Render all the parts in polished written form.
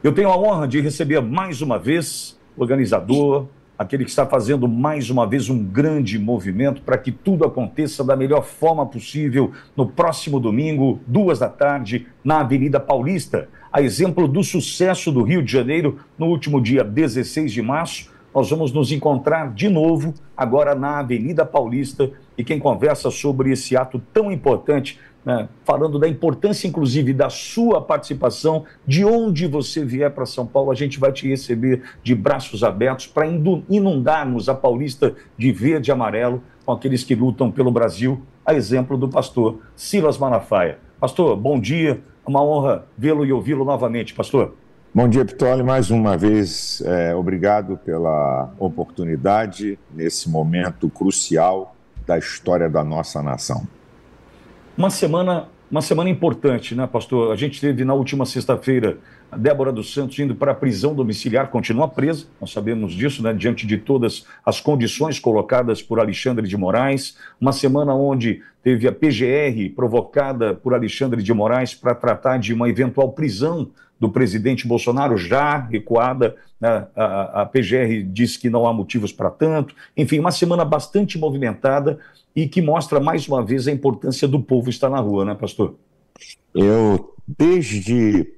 Eu tenho a honra de receber mais uma vez o organizador, aquele que está fazendo mais uma vez um grande movimento para que tudo aconteça da melhor forma possível no próximo domingo, 14h, na Avenida Paulista. A exemplo do sucesso do Rio de Janeiro, no último dia 16 de março, nós vamos nos encontrar de novo, agora na Avenida Paulista, e quem conversa sobre esse ato tão importante, né, falando da importância, inclusive, da sua participação, de onde você vier para São Paulo, a gente vai te receber de braços abertos para inundarmos a Paulista de verde e amarelo com aqueles que lutam pelo Brasil, a exemplo do pastor Silas Malafaia. Pastor, bom dia, é uma honra vê-lo e ouvi-lo novamente, pastor. Bom dia, Pittoli. Mais uma vez, obrigado pela oportunidade nesse momento crucial da história da nossa nação. Uma semana importante, né, pastor? A gente teve na última sexta-feira a Débora dos Santos indo para a prisão domiciliar, continua presa, nós sabemos disso, né, diante de todas as condições colocadas por Alexandre de Moraes. Uma semana onde teve a PGR provocada por Alexandre de Moraes para tratar de uma eventual prisão do presidente Bolsonaro, já recuada, né? A PGR diz que não há motivos para tanto. Enfim, uma semana bastante movimentada e que mostra mais uma vez a importância do povo estar na rua, né, pastor? Eu, desde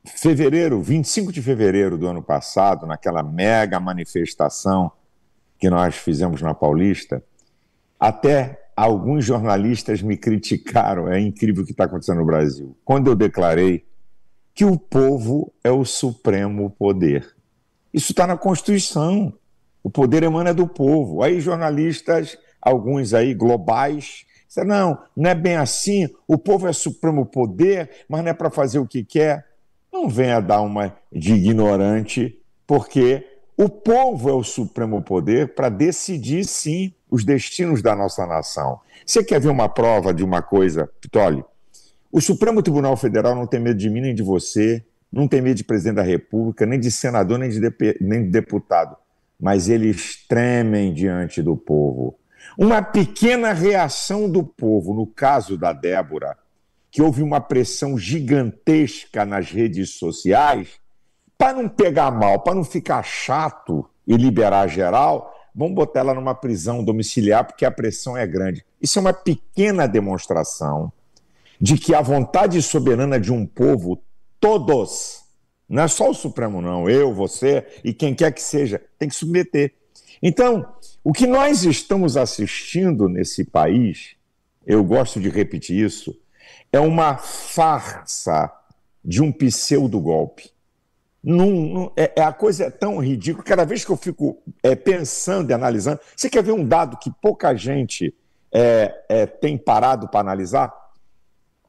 fevereiro, 25 de fevereiro do ano passado, naquela mega manifestação que nós fizemos na Paulista, até alguns jornalistas me criticaram, é incrível o que está acontecendo no Brasil, quando eu declarei que o povo é o supremo poder. Isso está na Constituição. O poder emana do povo. Aí jornalistas, alguns aí globais, disseram, não é bem assim, o povo é supremo poder, mas não é para fazer o que quer. Não venha dar uma de ignorante, porque o povo é o supremo poder para decidir, sim, os destinos da nossa nação. Você quer ver uma prova de uma coisa, Pittoli? O Supremo Tribunal Federal não tem medo de mim nem de você, não tem medo de presidente da República, nem de senador, nem de deputado, mas eles tremem diante do povo. Uma pequena reação do povo, no caso da Débora, que houve uma pressão gigantesca nas redes sociais, para não pegar mal, para não ficar chato e liberar geral, vamos botar ela numa prisão domiciliar porque a pressão é grande. Isso é uma pequena demonstração de que a vontade soberana de um povo, todos, não é só o Supremo não, eu, você e quem quer que seja, tem que submeter. Então, o que nós estamos assistindo nesse país, eu gosto de repetir isso, é uma farsa de um pseudo-golpe. A coisa é tão ridícula, cada vez que eu fico pensando e analisando, você quer ver um dado que pouca gente tem parado para analisar?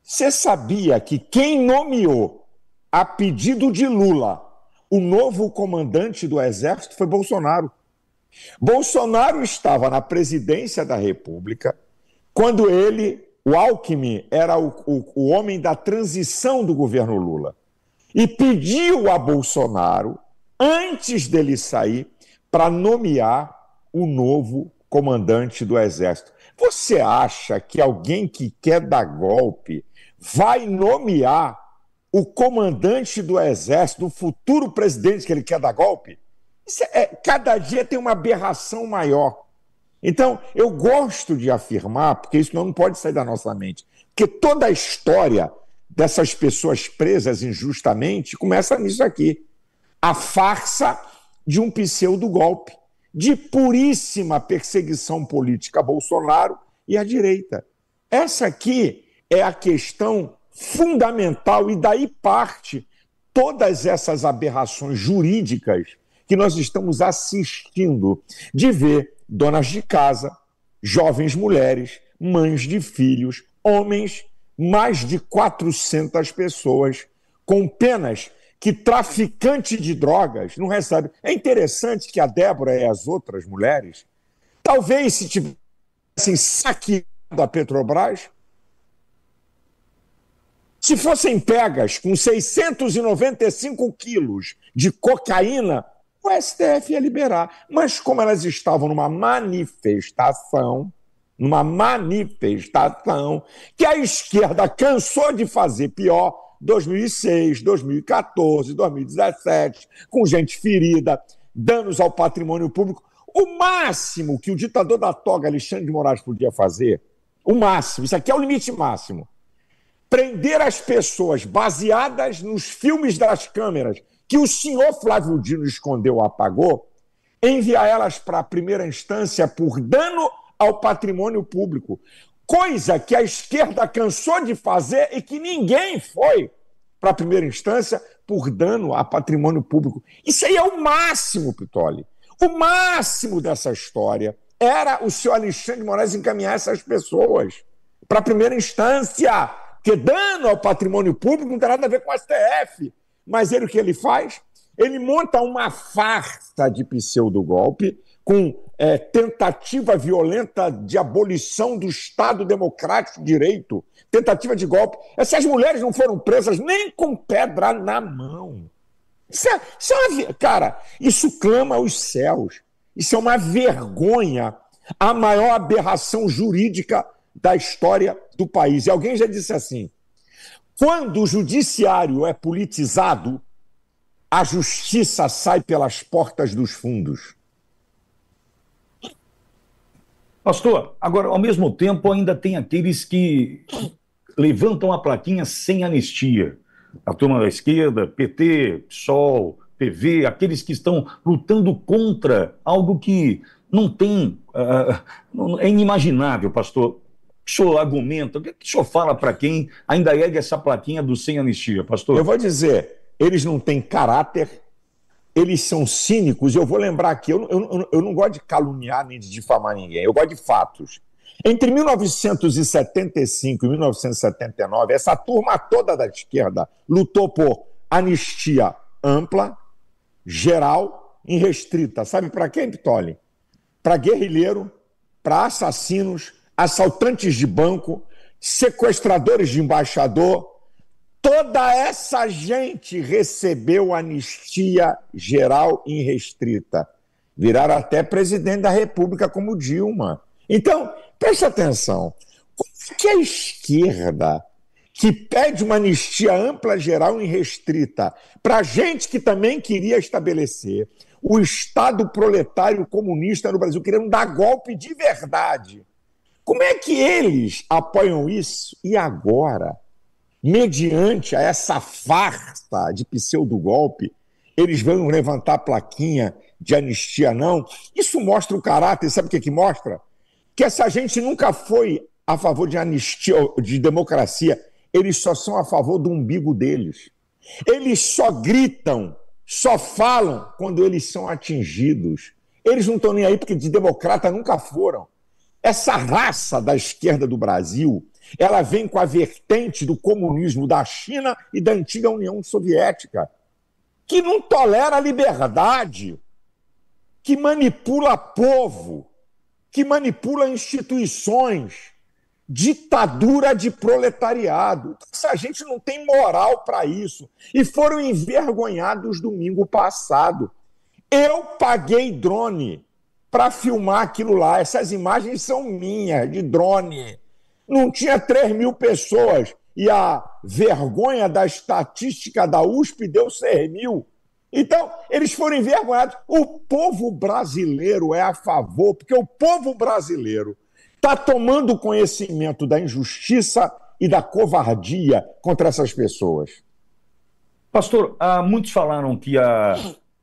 Você sabia que quem nomeou, a pedido de Lula, o novo comandante do Exército foi Bolsonaro? Bolsonaro estava na presidência da República quando o Alckmin, era o homem da transição do governo Lula, e pediu a Bolsonaro, antes dele sair, para nomear o novo comandante do Exército. Você acha que alguém que quer dar golpe vai nomear o comandante do Exército, o futuro presidente que ele quer dar golpe? Cada dia tem uma aberração maior. Então, eu gosto de afirmar, porque isso não pode sair da nossa mente, que toda a história dessas pessoas presas injustamente começa nisso aqui. A farsa de um pseudo-golpe, de puríssima perseguição política a Bolsonaro e à direita. Essa aqui é a questão fundamental e daí parte todas essas aberrações jurídicas que nós estamos assistindo, de ver donas de casa, jovens mulheres, mães de filhos, homens, mais de 400 pessoas, com penas que traficante de drogas não recebe. É interessante que a Débora e as outras mulheres, talvez se tivessem saqueado a Petrobras, se fossem pegas com 695 quilos de cocaína, o STF ia liberar. Mas como elas estavam numa manifestação que a esquerda cansou de fazer pior, 2006, 2014, 2017, com gente ferida, danos ao patrimônio público. O máximo que o ditador da toga, Alexandre de Moraes, podia fazer, o máximo, isso aqui é o limite máximo, prender as pessoas baseadas nos filmes das câmeras que o senhor Flávio Dino escondeu ou apagou, enviar elas para a primeira instância por dano ao patrimônio público. Coisa que a esquerda cansou de fazer e que ninguém foi para a primeira instância por dano a patrimônio público. Isso aí é o máximo, Pittoli. O máximo dessa história era o senhor Alexandre de Moraes encaminhar essas pessoas para a primeira instância, porque dano ao patrimônio público não tem nada a ver com o STF. Mas o que ele faz? Ele monta uma farsa de pseudo-golpe com tentativa violenta de abolição do Estado Democrático de Direito, tentativa de golpe. Essas mulheres não foram presas nem com pedra na mão. Cara, isso clama aos céus. Isso é uma vergonha, a maior aberração jurídica da história do país. E alguém já disse assim, quando o judiciário é politizado, a justiça sai pelas portas dos fundos. Pastor, agora, ao mesmo tempo, ainda tem aqueles que levantam a plaquinha sem anistia. A turma da esquerda, PT, PSOL, PV, aqueles que estão lutando contra algo que não tem... é inimaginável, pastor. O senhor argumenta, o que o senhor fala para quem ainda ergue essa plaquinha do sem anistia, pastor? Eu vou dizer, eles não têm caráter, eles são cínicos. Eu vou lembrar aqui, eu não gosto de caluniar nem de difamar ninguém, eu gosto de fatos. Entre 1975 e 1979, essa turma toda da esquerda lutou por anistia ampla, geral e restrita. Sabe para quem, Pittoli? Para guerrilheiro, para assassinos, assaltantes de banco, sequestradores de embaixador. Toda essa gente recebeu anistia geral e restrita. Viraram até presidente da República como Dilma. Então, preste atenção. Como é que a esquerda, que pede uma anistia ampla, geral e restrita, para gente que também queria estabelecer o Estado proletário comunista no Brasil, querendo dar golpe de verdade, como é que eles apoiam isso? E agora, mediante a essa farsa de pseudo-golpe, eles vão levantar a plaquinha de anistia não? Isso mostra o caráter, sabe o que mostra? Que essa gente nunca foi a favor de anistia, de democracia, eles só são a favor do umbigo deles. Eles só gritam, só falam quando eles são atingidos. Eles não estão nem aí porque de democrata nunca foram. Essa raça da esquerda do Brasil, ela vem com a vertente do comunismo da China e da antiga União Soviética, que não tolera a liberdade, que manipula povo, que manipula instituições, ditadura de proletariado. Essa gente não tem moral para isso. E foram envergonhados domingo passado. Eu paguei drone para filmar aquilo lá. Essas imagens são minhas, de drone. Não tinha 3.000 pessoas. E a vergonha da estatística da USP deu 6.000. Então, eles foram envergonhados. O povo brasileiro é a favor, porque o povo brasileiro está tomando conhecimento da injustiça e da covardia contra essas pessoas. Pastor, muitos falaram que a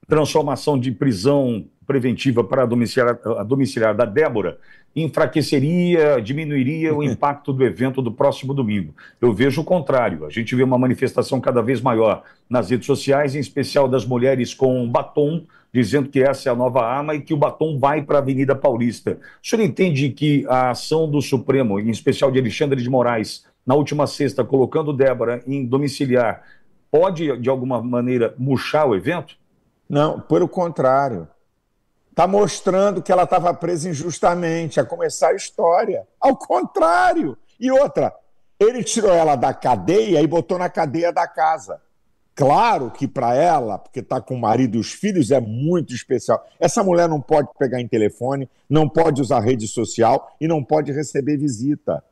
transformação de prisão preventiva para a domiciliar da Débora enfraqueceria, diminuiria o impacto do evento do próximo domingo. Eu vejo o contrário. A gente vê uma manifestação cada vez maior nas redes sociais, em especial das mulheres com batom, dizendo que essa é a nova arma e que o batom vai para a Avenida Paulista. O senhor entende que a ação do Supremo, em especial de Alexandre de Moraes, na última sexta, colocando Débora em domiciliar, pode, de alguma maneira, murchar o evento? Não, pelo contrário. Está mostrando que ela estava presa injustamente, a começar a história. Ao contrário. E outra, ele tirou ela da cadeia e botou na cadeia da casa. Claro que para ela, porque está com o marido e os filhos, é muito especial. Essa mulher não pode pegar em telefone, não pode usar rede social e não pode receber visita.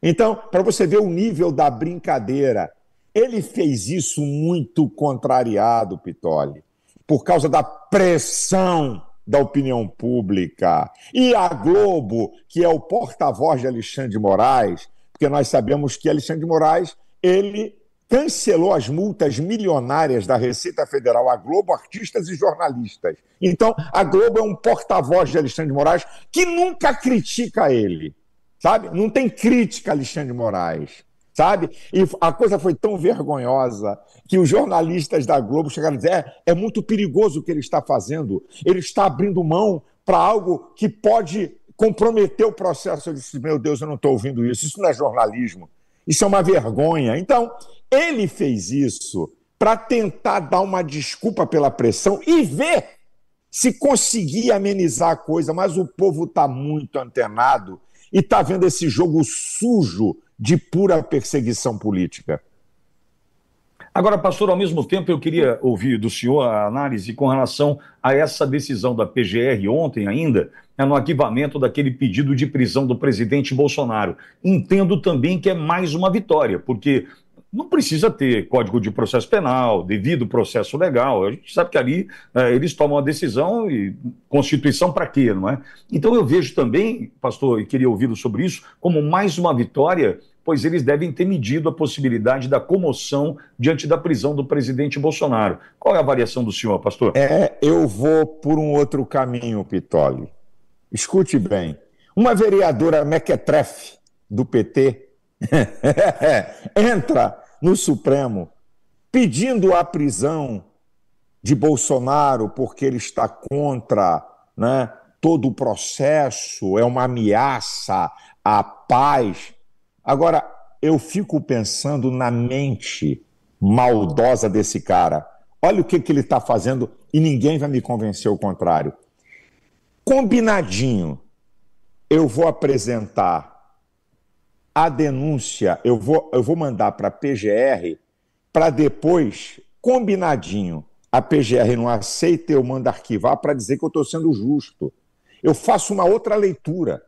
Então, para você ver o nível da brincadeira, ele fez isso muito contrariado, Pittoli, por causa da pressão da opinião pública. E a Globo, que é o porta-voz de Alexandre de Moraes, porque nós sabemos que Alexandre de Moraes, ele cancelou as multas milionárias da Receita Federal à Globo, artistas e jornalistas. Então, a Globo é um porta-voz de Alexandre de Moraes que nunca critica ele, sabe? Não tem crítica a Alexandre de Moraes, sabe? E a coisa foi tão vergonhosa que os jornalistas da Globo chegaram a dizer: é muito perigoso o que ele está fazendo, ele está abrindo mão para algo que pode comprometer o processo. Eu disse: meu Deus, eu não estou ouvindo isso não é jornalismo, isso é uma vergonha. Então, ele fez isso para tentar dar uma desculpa pela pressão e ver se conseguia amenizar a coisa, mas o povo está muito antenado e está vendo esse jogo sujo de pura perseguição política. Agora, pastor, ao mesmo tempo eu queria ouvir do senhor a análise com relação a essa decisão da PGR ontem ainda, no arquivamento daquele pedido de prisão do presidente Bolsonaro. Entendo também que é mais uma vitória, porque não precisa ter Código de Processo Penal, devido processo legal. A gente sabe que ali eles tomam a decisão e Constituição para quê, não é? Então eu vejo também, pastor, e queria ouvi-lo sobre isso, como mais uma vitória, pois eles devem ter medido a possibilidade da comoção diante da prisão do presidente Bolsonaro. Qual é a avaliação do senhor, pastor? Eu vou por um outro caminho, Pittoli. Escute bem. Uma vereadora mequetrefe do PT entra no Supremo pedindo a prisão de Bolsonaro porque ele está contra, né, todo o processo, é uma ameaça à paz. Agora, eu fico pensando na mente maldosa desse cara. Olha o que ele está fazendo e ninguém vai me convencer o contrário. Combinadinho, eu vou apresentar a denúncia, eu vou mandar para a PGR para depois, combinadinho, a PGR não aceita, eu mando arquivar para dizer que eu estou sendo justo. Eu faço uma outra leitura.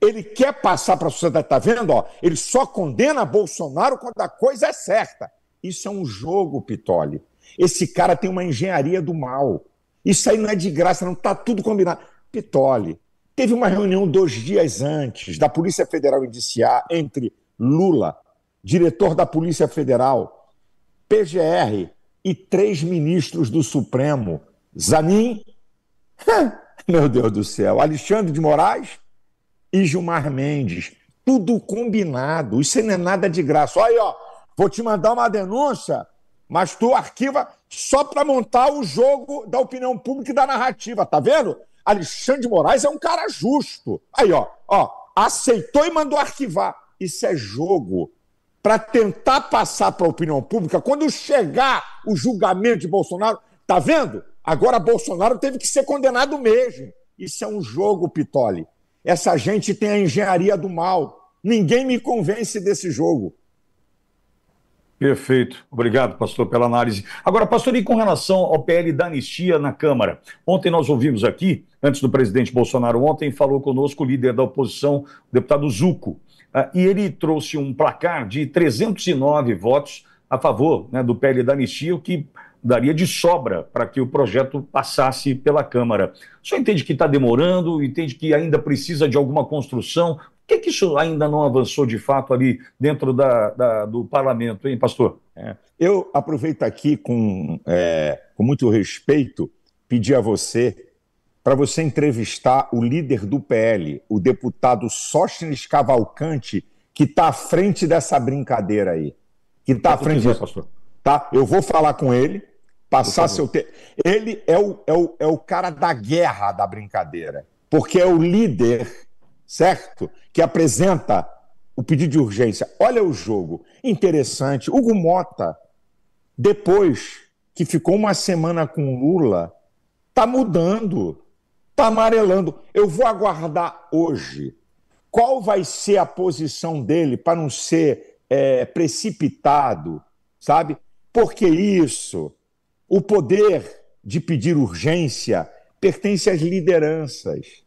Ele quer passar para a sociedade, está vendo? Ó, ele só condena Bolsonaro quando a coisa é certa. Isso é um jogo, Pittoli. Esse cara tem uma engenharia do mal. Isso aí não é de graça, não está tudo combinado. Pittoli, teve uma reunião 2 dias antes da Polícia Federal indiciar entre Lula, diretor da Polícia Federal, PGR e 3 ministros do Supremo. Zanin, meu Deus do céu, Alexandre de Moraes e Gilmar Mendes. Tudo combinado, isso aí não é nada de graça. Olha aí, ó, vou te mandar uma denúncia, mas tu arquiva só para montar o jogo da opinião pública e da narrativa, tá vendo? Alexandre de Moraes é um cara justo. Aí, ó, aceitou e mandou arquivar. Isso é jogo para tentar passar para a opinião pública quando chegar o julgamento de Bolsonaro. Tá vendo? Agora Bolsonaro teve que ser condenado mesmo. Isso é um jogo, Pittoli. Essa gente tem a engenharia do mal. Ninguém me convence desse jogo. Perfeito. Obrigado, pastor, pela análise. Agora, pastor, e com relação ao PL da anistia na Câmara? Ontem nós ouvimos aqui, antes do presidente Bolsonaro, ontem falou conosco o líder da oposição, o deputado Zucco, e ele trouxe um placar de 309 votos a favor, né, do PL da anistia, o que daria de sobra para que o projeto passasse pela Câmara. O senhor entende que está demorando, entende que ainda precisa de alguma construção? Por que isso ainda não avançou de fato ali dentro do parlamento, hein, pastor? Eu aproveito aqui com muito respeito, pedir a você, para você entrevistar o líder do PL, o deputado Sóstenes Cavalcante, que está à frente dessa brincadeira aí. Que está à frente disso, pastor. Tá? Eu vou falar com ele, passar seu tempo. Ele é o cara da guerra da brincadeira, porque é o líder, certo? Que apresenta o pedido de urgência. Olha o jogo. Interessante. Hugo Mota, depois que ficou uma semana com Lula, está mudando, está amarelando. Eu vou aguardar hoje qual vai ser a posição dele para não ser precipitado, sabe? Porque isso, o poder de pedir urgência pertence às lideranças.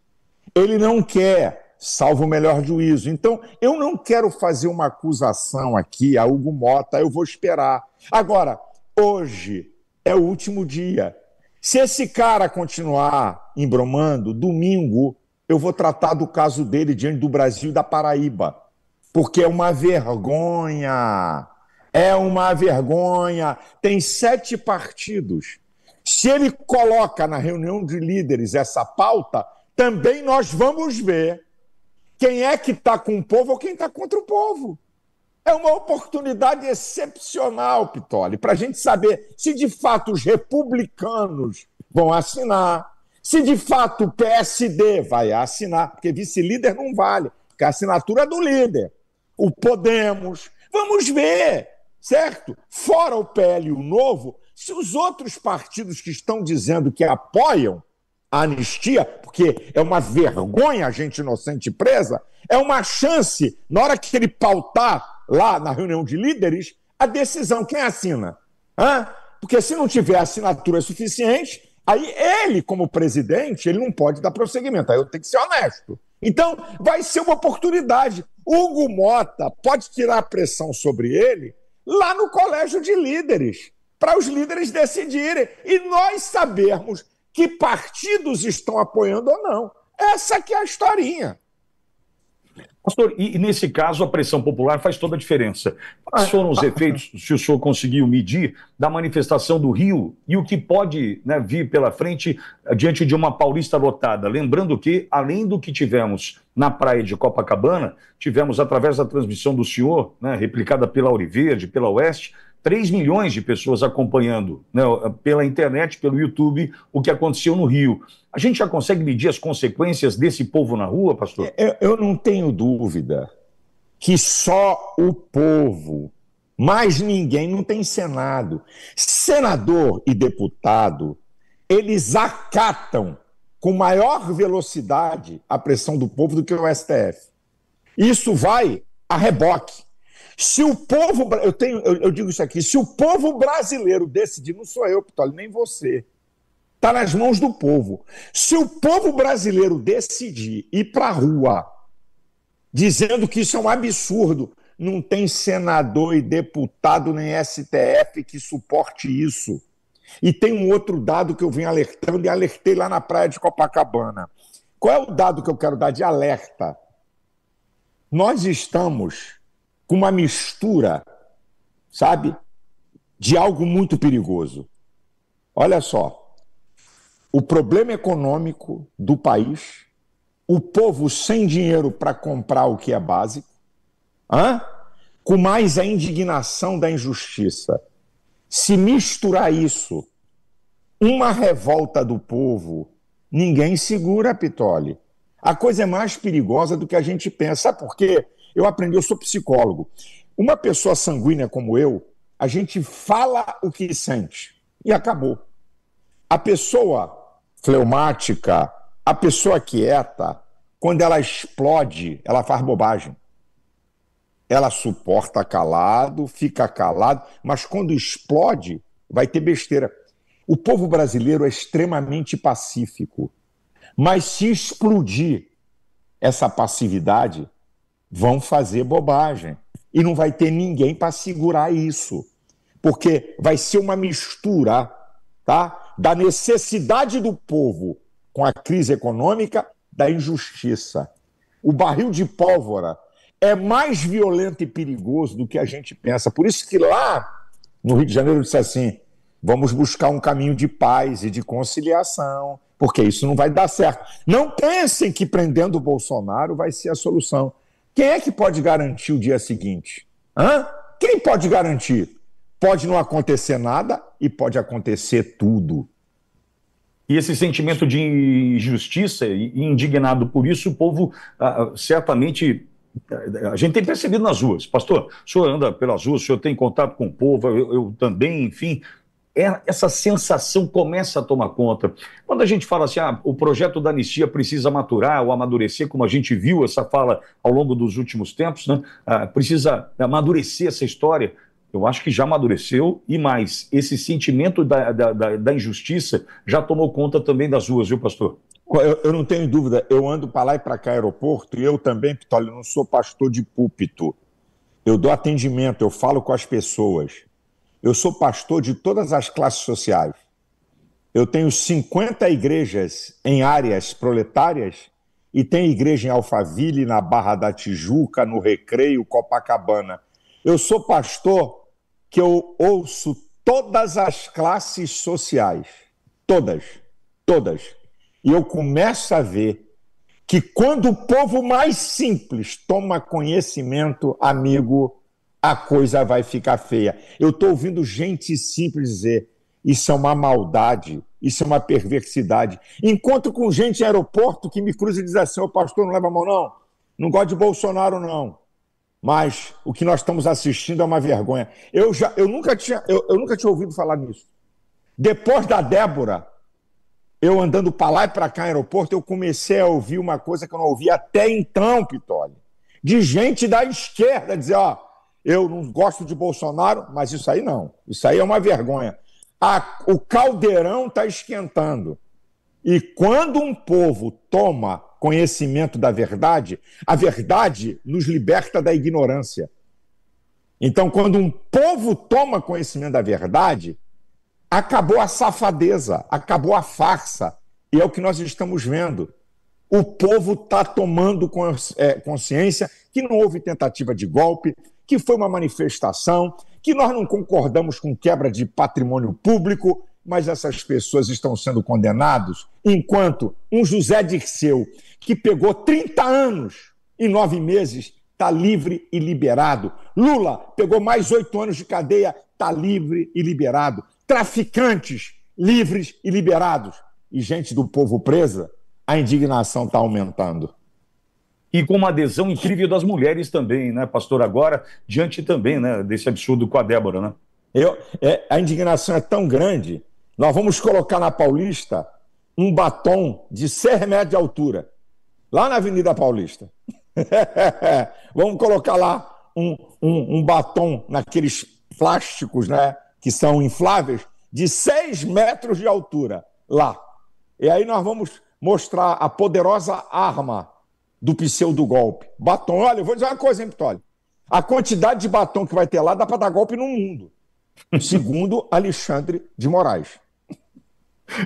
Ele não quer salvo o melhor juízo. Então, eu não quero fazer uma acusação aqui a Hugo Motta, eu vou esperar. Agora, hoje é o último dia. Se esse cara continuar embromando, domingo eu vou tratar do caso dele diante do Brasil e da Paraíba, porque é uma vergonha. É uma vergonha. Tem 7 partidos. Se ele coloca na reunião de líderes essa pauta, também nós vamos ver quem é que está com o povo ou quem está contra o povo. É uma oportunidade excepcional, Pittoli, para a gente saber se de fato os republicanos vão assinar, se de fato o PSD vai assinar, porque vice-líder não vale, porque a assinatura é do líder. O Podemos. Vamos ver, certo? Fora o PL e o Novo, se os outros partidos que estão dizendo que apoiam a anistia, porque é uma vergonha a gente inocente presa, é uma chance, na hora que ele pautar lá na reunião de líderes, a decisão, quem assina? Porque se não tiver assinatura suficiente, aí ele, como presidente, ele não pode dar prosseguimento, aí eu tenho que ser honesto. Então, vai ser uma oportunidade. Hugo Motta pode tirar a pressão sobre ele lá no colégio de líderes, para os líderes decidirem e nós sabermos que partidos estão apoiando ou não. Essa que é a historinha. Pastor, e nesse caso a pressão popular faz toda a diferença. Quais foram os efeitos, se o senhor conseguiu medir, da manifestação do Rio e o que pode, né, vir pela frente diante de uma Paulista lotada? Lembrando que, além do que tivemos na praia de Copacabana, tivemos, através da transmissão do senhor, né, replicada pela Auriverde, pela Oeste, 3 milhões de pessoas acompanhando, né, pela internet, pelo YouTube, o que aconteceu no Rio. A gente já consegue medir as consequências desse povo na rua, pastor? Eu não tenho dúvida que só o povo, mais ninguém, não tem Senado. Senador e deputado, eles acatam com maior velocidade a pressão do povo do que o STF. Isso vai a reboque. Se o povo, eu digo isso aqui, se o povo brasileiro decidir, não sou eu, Pittoli, nem você, está nas mãos do povo. Se o povo brasileiro decidir ir para a rua dizendo que isso é um absurdo, não tem senador e deputado nem STF que suporte isso. E tem um outro dado que eu venho alertando e alertei lá na praia de Copacabana. Qual é o dado que eu quero dar de alerta? Nós estamos com uma mistura, sabe, de algo muito perigoso. Olha só, o problema econômico do país, o povo sem dinheiro para comprar o que é básico, com mais a indignação da injustiça. Se misturar isso, uma revolta do povo, ninguém segura, Pittoli. A coisa é mais perigosa do que a gente pensa. Sabe por quê? Eu sou psicólogo. Uma pessoa sanguínea como eu, a gente fala o que sente e acabou. A pessoa fleumática, a pessoa quieta, quando ela explode, ela faz bobagem. Ela suporta calado, fica calado, mas quando explode, vai ter besteira. O povo brasileiro é extremamente pacífico, mas se explodir essa passividade, vão fazer bobagem. E não vai ter ninguém para segurar isso. Porque vai ser uma mistura, tá, da necessidade do povo com a crise econômica, da injustiça. O barril de pólvora é mais violento e perigoso do que a gente pensa. Por isso que lá no Rio de Janeiro disse assim, vamos buscar um caminho de paz e de conciliação, porque isso não vai dar certo. Não pensem que prendendo o Bolsonaro vai ser a solução. Quem é que pode garantir o dia seguinte? Quem pode garantir? Pode não acontecer nada e pode acontecer tudo. E esse sentimento de injustiça e indignado por isso, o povo certamente, a gente tem percebido nas ruas. Pastor, o senhor anda pelas ruas, o senhor tem contato com o povo, eu também, enfim. Essa sensação começa a tomar conta. Quando a gente fala assim, o projeto da anistia precisa maturar ou amadurecer, como a gente viu essa fala ao longo dos últimos tempos, né? Precisa amadurecer essa história. Eu acho que já amadureceu e mais. Esse sentimento da injustiça já tomou conta também das ruas, viu, pastor? Eu não tenho dúvida, eu ando para lá e para cá aeroporto, e eu também, Pitoli, não sou pastor de púlpito. Eu dou atendimento, eu falo com as pessoas. Eu sou pastor de todas as classes sociais. Eu tenho 50 igrejas em áreas proletárias e tenho igreja em Alphaville, na Barra da Tijuca, no Recreio, Copacabana. Eu sou pastor que eu ouço todas as classes sociais. Todas, todas. E eu começo a ver que quando o povo mais simples toma conhecimento, amigo, a coisa vai ficar feia. Eu estou ouvindo gente simples dizer, isso é uma maldade, isso é uma perversidade. Encontro com gente em aeroporto que me cruza e diz assim, ô pastor, não leva a mão não, não gosto de Bolsonaro não, mas o que nós estamos assistindo é uma vergonha. Eu nunca tinha ouvido falar nisso. Depois da Débora, eu andando para lá e para cá no aeroporto, eu comecei a ouvir uma coisa que eu não ouvia até então, Pitoli, de gente da esquerda dizer, ó, eu não gosto de Bolsonaro, mas isso aí não, isso aí é uma vergonha. O caldeirão está esquentando. E quando um povo toma conhecimento da verdade, a verdade nos liberta da ignorância. Então, quando um povo toma conhecimento da verdade, acabou a safadeza, acabou a farsa. E é o que nós estamos vendo. O povo está tomando consciência que não houve tentativa de golpe, que foi uma manifestação, que nós não concordamos com quebra de patrimônio público, mas essas pessoas estão sendo condenadas, enquanto um José Dirceu, que pegou 30 anos e 9 meses, está livre e liberado. Lula pegou mais 8 anos de cadeia, está livre e liberado. Traficantes livres e liberados. E gente do povo presa, a indignação está aumentando. E com uma adesão incrível das mulheres também, né, pastor? Agora, diante também, né, desse absurdo com a Débora, né? A indignação é tão grande, nós vamos colocar na Paulista um batom de 6 metros de altura, lá na Avenida Paulista. Vamos colocar lá um batom naqueles plásticos, né, que são infláveis, de 6 metros de altura, lá. E aí nós vamos mostrar a poderosa arma do pseudo-golpe. Batom, olha, eu vou dizer uma coisa, hein, Pitoli? A quantidade de batom que vai ter lá dá para dar golpe no mundo, segundo Alexandre de Moraes.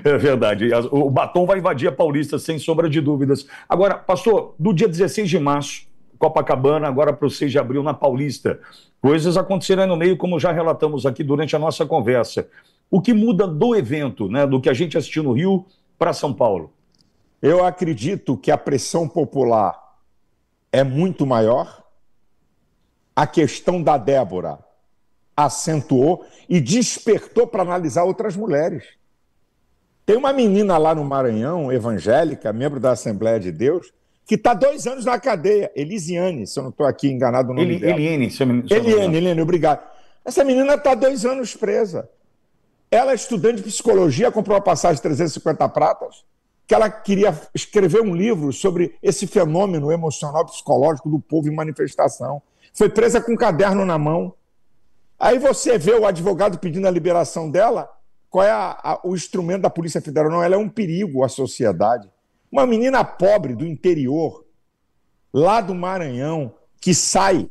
É verdade. O batom vai invadir a Paulista, sem sombra de dúvidas. Agora, pastor, do dia 16 de março, Copacabana, agora para o 6 de abril, na Paulista, coisas aconteceram no meio, como já relatamos aqui durante a nossa conversa. O que muda do evento, né, do que a gente assistiu no Rio para São Paulo? Eu acredito que a pressão popular é muito maior. A questão da Débora acentuou e despertou para analisar outras mulheres. Tem uma menina lá no Maranhão, evangélica, membro da Assembleia de Deus, que está 2 anos na cadeia, Elisiane, se eu não estou aqui enganado no nome dela. Eliane, obrigado. Essa menina está 2 anos presa. Ela é estudante de psicologia, comprou uma passagem de 350 pratas, que ela queria escrever um livro sobre esse fenômeno emocional psicológico do povo em manifestação. Foi presa com um caderno na mão. Aí você vê o advogado pedindo a liberação dela, qual é o instrumento da Polícia Federal? Não, ela é um perigo à sociedade. Uma menina pobre do interior, lá do Maranhão, que sai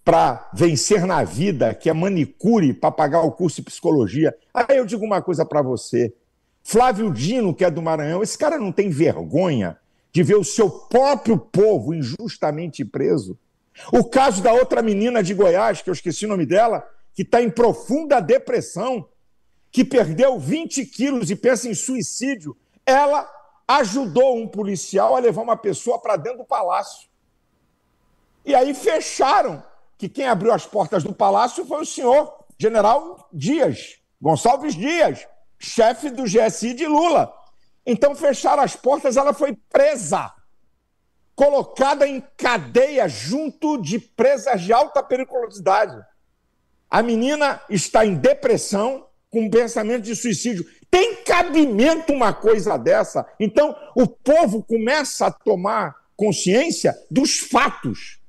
para vencer na vida, que é manicure, para pagar o curso de psicologia. Aí eu digo uma coisa para você. Flávio Dino, que é do Maranhão, esse cara não tem vergonha de ver o seu próprio povo injustamente preso? O caso da outra menina de Goiás, que eu esqueci o nome dela, que está em profunda depressão, que perdeu 20 quilos e pensa em suicídio, ela ajudou um policial a levar uma pessoa para dentro do palácio. E aí fecharam, que quem abriu as portas do palácio foi o senhor general Dias, Gonçalves Dias, chefe do GSI de Lula. Então fecharam as portas, ela foi presa, colocada em cadeia junto de presas de alta periculosidade. A menina está em depressão, com pensamento de suicídio. Tem cabimento uma coisa dessa? Então, o povo começa a tomar consciência dos fatos.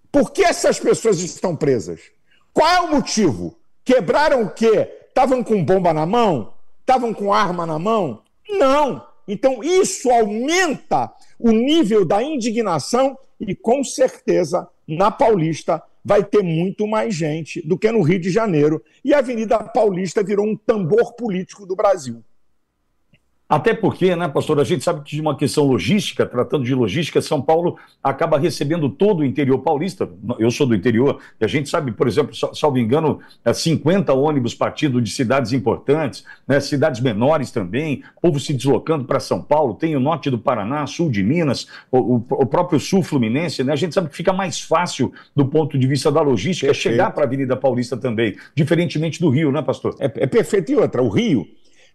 Por que essas pessoas estão presas? Qual é o motivo? Quebraram o quê? Estavam com bomba na mão? Estavam com arma na mão? Não! Então, isso aumenta o nível da indignação e, com certeza, na Paulista vai ter muito mais gente do que no Rio de Janeiro. E a Avenida Paulista virou um tambor político do Brasil. Até porque, né, pastor, a gente sabe que de uma questão logística, tratando de logística, São Paulo acaba recebendo todo o interior paulista. Eu sou do interior, e a gente sabe, por exemplo, salvo engano, 50 ônibus partindo de cidades importantes, né, cidades menores também, povo se deslocando para São Paulo, tem o norte do Paraná, sul de Minas, o próprio sul fluminense, né, a gente sabe que fica mais fácil do ponto de vista da logística chegar para a Avenida Paulista também, diferentemente do Rio, né, pastor? É perfeito. E outra, o Rio...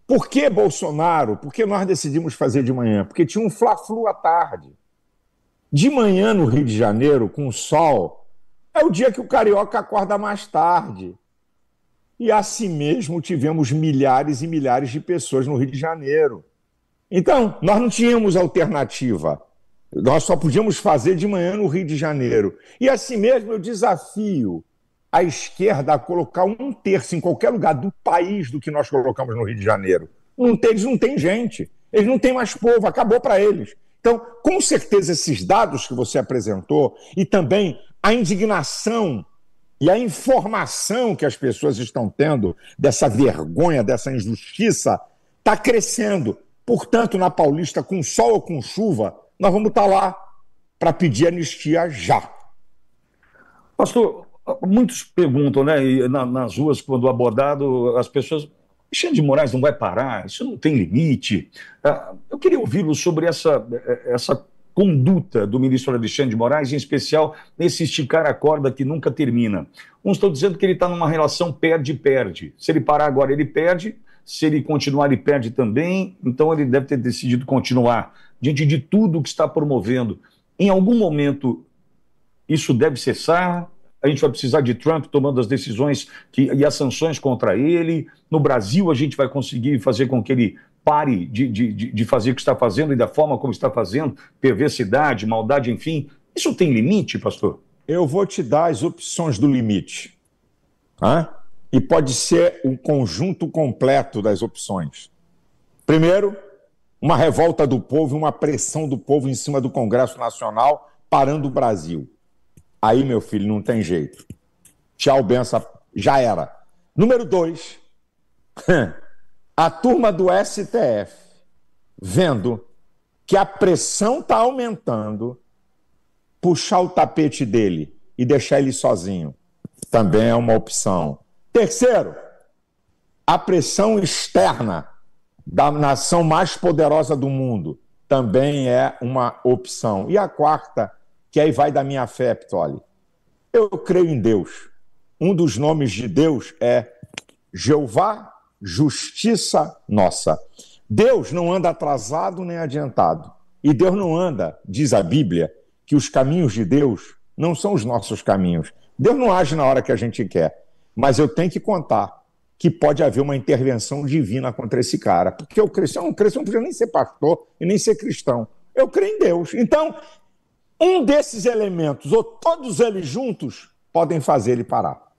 Por que Bolsonaro? Por que nós decidimos fazer de manhã? Porque tinha um fla-flu à tarde. De manhã no Rio de Janeiro, com o sol, é o dia que o carioca acorda mais tarde. E assim mesmo tivemos milhares e milhares de pessoas no Rio de Janeiro. Então, nós não tínhamos alternativa. Nós só podíamos fazer de manhã no Rio de Janeiro. E assim mesmo eu desafio a esquerda a colocar 1/3 em qualquer lugar do país do que nós colocamos no Rio de Janeiro. Eles não têm gente, eles não têm mais povo, acabou para eles. Então, com certeza, esses dados que você apresentou e também a indignação e a informação que as pessoas estão tendo dessa vergonha, dessa injustiça, está crescendo. Portanto, na Paulista, com sol ou com chuva, nós vamos estar lá para pedir anistia já. Pastor, muitos perguntam, né, e nas ruas, quando abordado, as pessoas... Alexandre de Moraes não vai parar, isso não tem limite. Eu queria ouvi-lo sobre essa conduta do ministro Alexandre de Moraes, em especial nesse esticar a corda que nunca termina. Uns estão dizendo que ele está numa relação perde-perde. Se ele parar agora, ele perde. Se ele continuar, ele perde também. Então, ele deve ter decidido continuar. Diante de tudo que está promovendo, em algum momento, isso deve cessar? A gente vai precisar de Trump tomando as decisões e as sanções contra ele. No Brasil, a gente vai conseguir fazer com que ele pare de fazer o que está fazendo e da forma como está fazendo, perversidade, maldade, enfim. Isso tem limite, pastor? Eu vou te dar as opções do limite. E pode ser um conjunto completo das opções. Primeiro, uma revolta do povo, uma pressão do povo em cima do Congresso Nacional, parando o Brasil. Aí, meu filho, não tem jeito. Tchau, benção, já era. Número 2, a turma do STF, vendo que a pressão está aumentando, puxar o tapete dele e deixar ele sozinho. Também é uma opção. Terceiro, a pressão externa da nação mais poderosa do mundo. Também é uma opção. E a quarta, que aí vai da minha fé, Ptolemy. Eu creio em Deus. Um dos nomes de Deus é Jeová, justiça nossa. Deus não anda atrasado nem adiantado. E Deus não anda, diz a Bíblia, que os caminhos de Deus não são os nossos caminhos. Deus não age na hora que a gente quer. Mas eu tenho que contar que pode haver uma intervenção divina contra esse cara. Porque eu não podia nem ser pastor e nem ser cristão. Eu creio em Deus. Então, um desses elementos, ou todos eles juntos, podem fazer ele parar.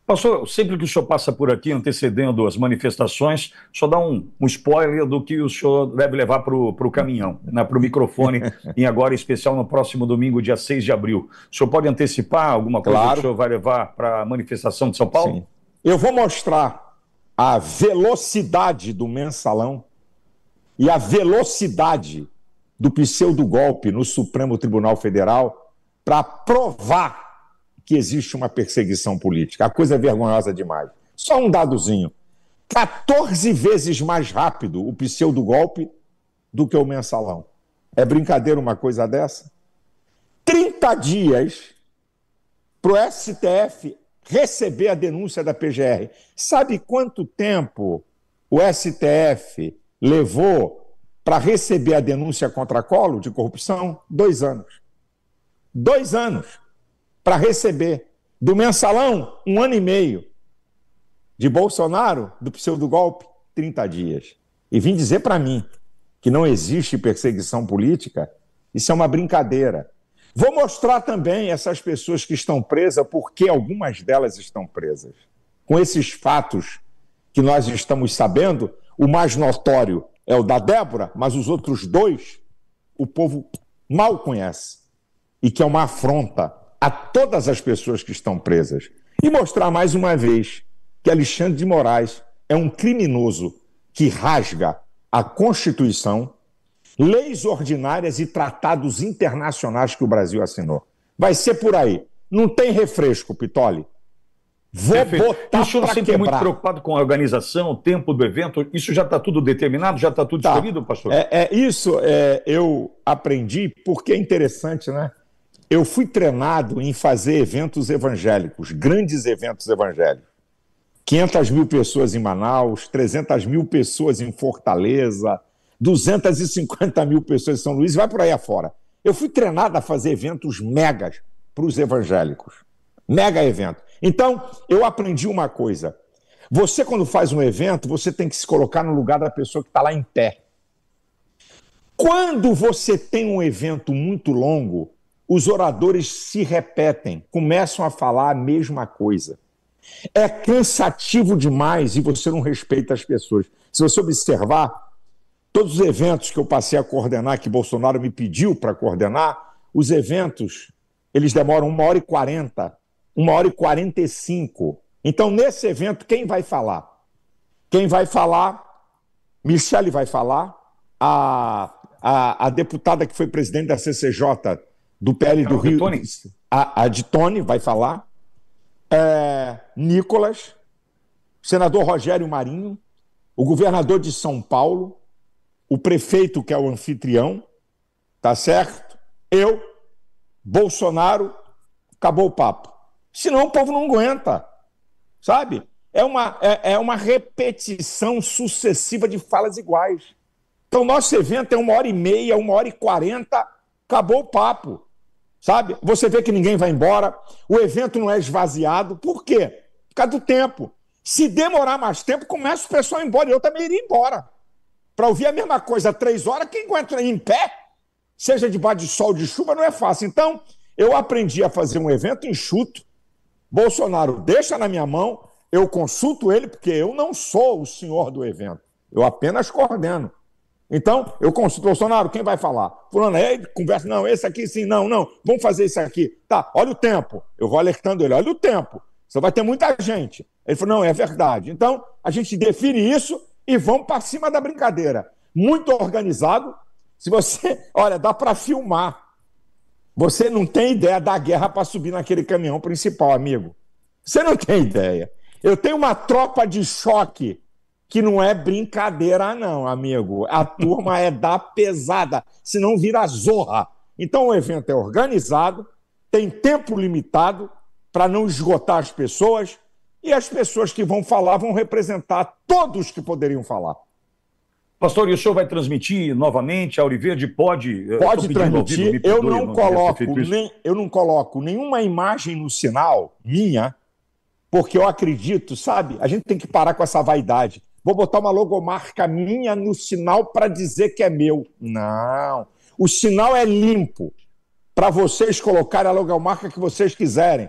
Pastor, sempre que o senhor passa por aqui, antecedendo as manifestações, só dá um spoiler do que o senhor deve levar para o caminhão, né, para o microfone, em agora em especial no próximo domingo, dia 6 de abril. O senhor pode antecipar alguma coisa que o senhor vai levar para a manifestação de São Paulo? Sim. Eu vou mostrar a velocidade do mensalão e a velocidade do pseudo-golpe no Supremo Tribunal Federal para provar que existe uma perseguição política. A coisa é vergonhosa demais. Só um dadozinho. 14 vezes mais rápido o pseudo-golpe do que o mensalão. É brincadeira uma coisa dessa? 30 dias para o STF receber a denúncia da PGR. Sabe quanto tempo o STF levou para receber a denúncia contra Collor de corrupção? 2 anos. 2 anos para receber. Do mensalão, 1 ano e meio. De Bolsonaro, do pseudo-golpe, 30 dias. E vim dizer para mim que não existe perseguição política, isso é uma brincadeira. Vou mostrar também essas pessoas que estão presas, porque algumas delas estão presas. Com esses fatos que nós estamos sabendo, o mais notório é o da Débora, mas os outros dois o povo mal conhece. E que é uma afronta a todas as pessoas que estão presas. E mostrar mais uma vez que Alexandre de Moraes é um criminoso que rasga a Constituição, leis ordinárias e tratados internacionais que o Brasil assinou. Vai ser por aí. Não tem refresco, Pitoli. Vou botar o senhor sempre é muito preocupado com a organização, o tempo do evento. Isso já está tudo determinado? Já está tudo escolhido, pastor? Eu aprendi porque é interessante, né? Eu fui treinado em fazer eventos evangélicos, grandes eventos evangélicos. 500 mil pessoas em Manaus, 300 mil pessoas em Fortaleza, 250 mil pessoas em São Luís, vai por aí afora. Eu fui treinado a fazer eventos megas para os evangélicos. Mega evento. Então, eu aprendi uma coisa. Você, quando faz um evento, você tem que se colocar no lugar da pessoa que está lá em pé. Quando você tem um evento muito longo, os oradores se repetem, começam a falar a mesma coisa. É cansativo demais e você não respeita as pessoas. Se você observar, todos os eventos que eu passei a coordenar, que Bolsonaro me pediu para coordenar, os eventos, eles demoram 1h40, 1h45. Então, nesse evento, quem vai falar? Quem vai falar? Michele vai falar, a deputada que foi presidente da CCJ do PL do Rio, a de Tony vai falar, Nicolas, senador Rogério Marinho, o governador de São Paulo, o prefeito que é o anfitrião, tá certo? Eu, Bolsonaro, acabou o papo. Senão o povo não aguenta, sabe? É uma repetição sucessiva de falas iguais. Então, nosso evento é 1h30, 1h40, acabou o papo, sabe? Você vê que ninguém vai embora, o evento não é esvaziado. Por quê? Por causa do tempo. Se demorar mais tempo, começa o pessoal a ir embora. Eu também iria embora. Para ouvir a mesma coisa 3 horas, quem aguenta ir em pé, seja debaixo de sol, de chuva, não é fácil. Então, eu aprendi a fazer um evento enxuto. Bolsonaro deixa na minha mão, eu consulto ele, porque eu não sou o senhor do evento. Eu apenas coordeno. Então, eu consulto o Bolsonaro, quem vai falar? Fulano, aí conversa, não, esse aqui sim, não, vamos fazer isso aqui. Tá, olha o tempo. Eu vou alertando ele, olha o tempo. Só vai ter muita gente. Ele falou, não, é verdade. Então, a gente define isso e vamos para cima da brincadeira. Muito organizado. Se você, olha, dá para filmar. Você não tem ideia da guerra para subir naquele caminhão principal, amigo. Você não tem ideia. Eu tenho uma tropa de choque que não é brincadeira, não, amigo. A turma é da pesada, senão vira zorra. Então o evento é organizado, tem tempo limitado para não esgotar as pessoas, e as pessoas que vão falar vão representar todos que poderiam falar. Pastor, e o senhor vai transmitir novamente? A Auriverde pode transmitir. Eu não coloco nenhuma imagem no sinal minha, porque eu acredito, sabe? A gente tem que parar com essa vaidade. Vou botar uma logomarca minha no sinal para dizer que é meu. Não. O sinal é limpo para vocês colocarem a logomarca que vocês quiserem.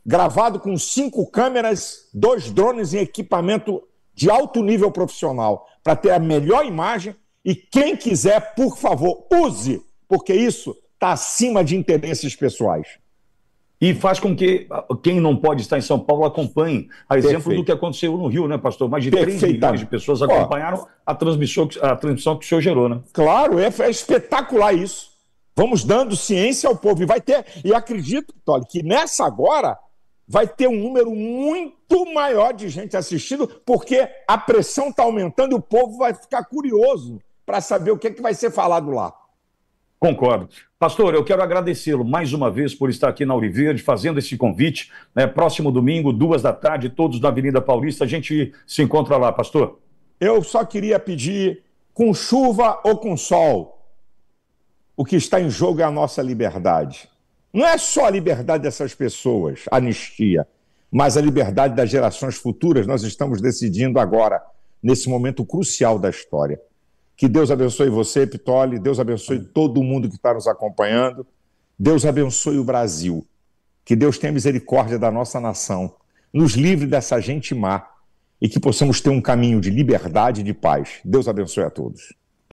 Gravado com 5 câmeras, 2 drones em equipamento de alto nível profissional, para ter a melhor imagem, e quem quiser, por favor, use, porque isso está acima de interesses pessoais. E faz com que quem não pode estar em São Paulo acompanhe. A exemplo do que aconteceu no Rio, né, pastor? Mais de 3 milhões de pessoas acompanharam a transmissão que o senhor gerou, né? Claro, é espetacular isso. Vamos dando ciência ao povo. E vai ter, e acredito, Tolly, que nessa agora vai ter um número muito maior de gente assistindo, porque a pressão está aumentando e o povo vai ficar curioso para saber o que vai ser falado lá. Concordo. Pastor, eu quero agradecê-lo mais uma vez por estar aqui na Auriverde, fazendo esse convite. Próximo domingo, 14h, todos na Avenida Paulista, a gente se encontra lá, pastor. Eu só queria pedir, com chuva ou com sol, o que está em jogo é a nossa liberdade. Não é só a liberdade dessas pessoas, anistia, mas a liberdade das gerações futuras. Nós estamos decidindo agora, nesse momento crucial da história. Que Deus abençoe você, Pitoli, Deus abençoe todo mundo que está nos acompanhando, Deus abençoe o Brasil, que Deus tenha misericórdia da nossa nação, nos livre dessa gente má e que possamos ter um caminho de liberdade e de paz. Deus abençoe a todos.